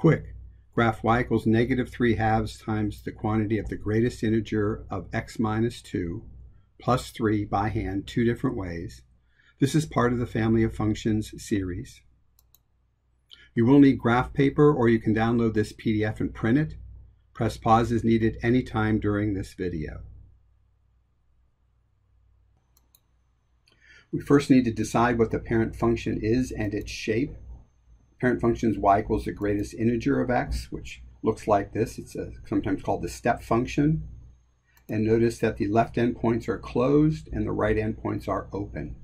Quick, graph y equals negative 3 halves times the quantity of the greatest integer of x minus 2 plus 3 by hand 2 different ways. This is part of the family of functions series. You will need graph paper, or you can download this PDF and print it. Press pause as needed anytime during this video. We first need to decide what the parent function is and its shape. Parent function is y equals the greatest integer of x, which looks like this. It's sometimes called the step function. And notice that the left endpoints are closed and the right endpoints are open.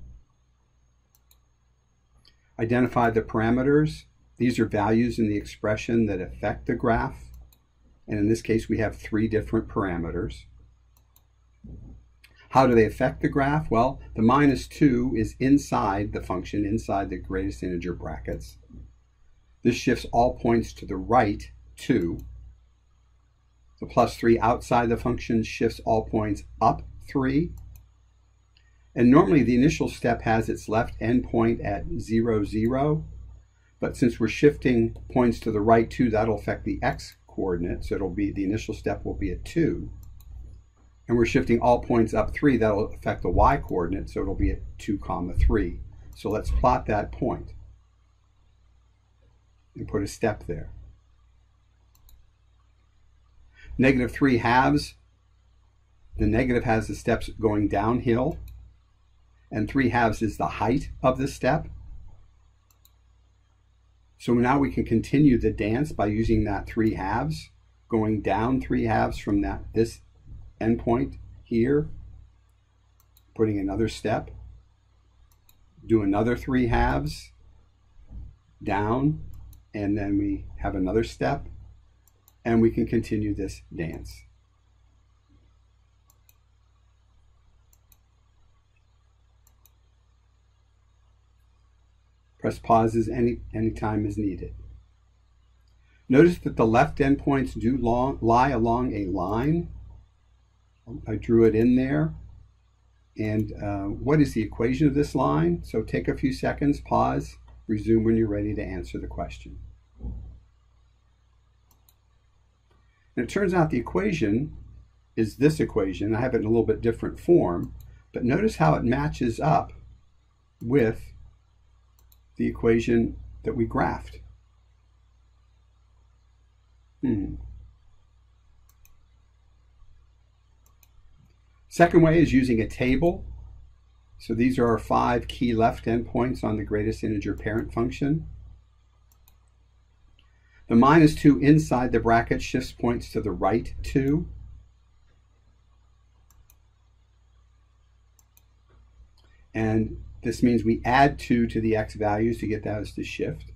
Identify the parameters. These are values in the expression that affect the graph. And in this case, we have 3 different parameters. How do they affect the graph? Well, the minus 2 is inside the function, inside the greatest integer brackets. This shifts all points to the right 2. The plus 3 outside the function shifts all points up 3. And normally the initial step has its left endpoint at 0, 0. But since we're shifting points to the right 2, that'll affect the x coordinate. So it'll be, the initial step will be at 2. And we're shifting all points up 3, that'll affect the y coordinate. So it'll be at 2, 3. So let's plot that point and put a step there. Negative 3 halves. The negative has the steps going downhill, and 3 halves is the height of the step. So now we can continue the dance by using that 3 halves, going down 3 halves from this endpoint here, putting another step, do another 3 halves, down, and then we have another step, and we can continue this dance. Press pauses any time as needed. Notice that the left endpoints do lie along a line. I drew it in there. And what is the equation of this line? So take a few seconds, pause, resume when you're ready to answer the question. And it turns out the equation is this equation. I have it in a little bit different form, but notice how it matches up with the equation that we graphed. Second way is using a table. So these are our 5 key left endpoints on the greatest integer parent function. The minus 2 inside the bracket shifts points to the right 2. And this means we add 2 to the x values to get those to shift.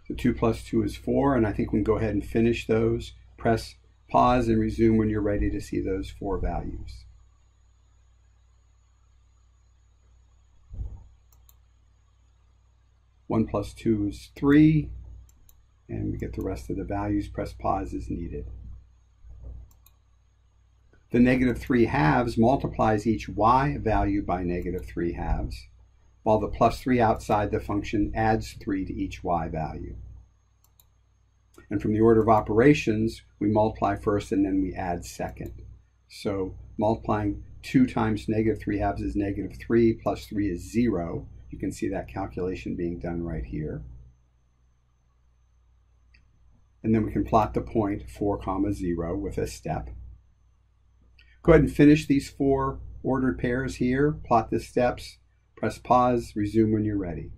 So 2 plus 2 is 4, and I think we can go ahead and finish those. Press pause and resume when you're ready to see those 4 values. One plus 2 is 3, and we get the rest of the values. Press pause as needed. The negative 3 halves multiplies each y value by negative 3 halves, while the plus 3 outside the function adds 3 to each y value. And from the order of operations, we multiply first and then we add second. So multiplying 2 times negative 3 halves is negative 3, plus 3 is 0. You can see that calculation being done right here. And then we can plot the point 4, 0 with a step. Go ahead and finish these 4 ordered pairs here. Plot the steps. Press pause. Resume when you're ready.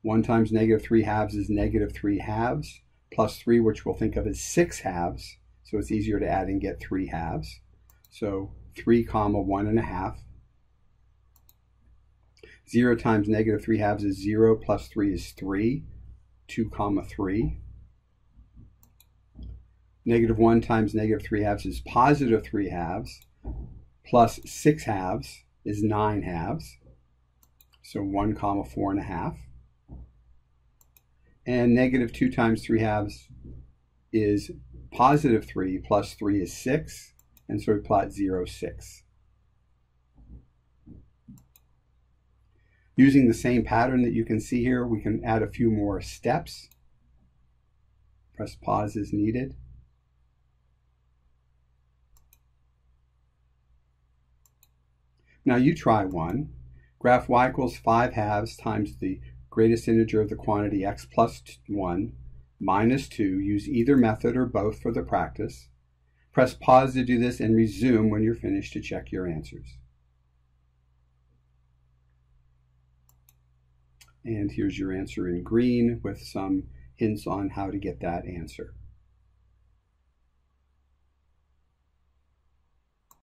One times negative 3 halves is negative 3 halves, plus 3, which we'll think of as 6 halves. So it's easier to add and get 3 halves. So 3, 1 1/2. 0 times negative 3 halves is 0, plus 3 is 3, 2, 3. Negative 1 times negative 3 halves is positive 3 halves, plus 6 halves is 9 halves. So 1, 4 1/2. And negative 2 times 3 halves is positive 3, plus 3 is 6. And so we plot 0, 6. Using the same pattern that you can see here, we can add a few more steps. Press pause as needed. Now you try one. Graph y equals 5/2 times the greatest integer of the quantity x plus 1 minus 2. Use either method or both for the practice. Press pause to do this and resume when you're finished to check your answers. And here's your answer in green with some hints on how to get that answer.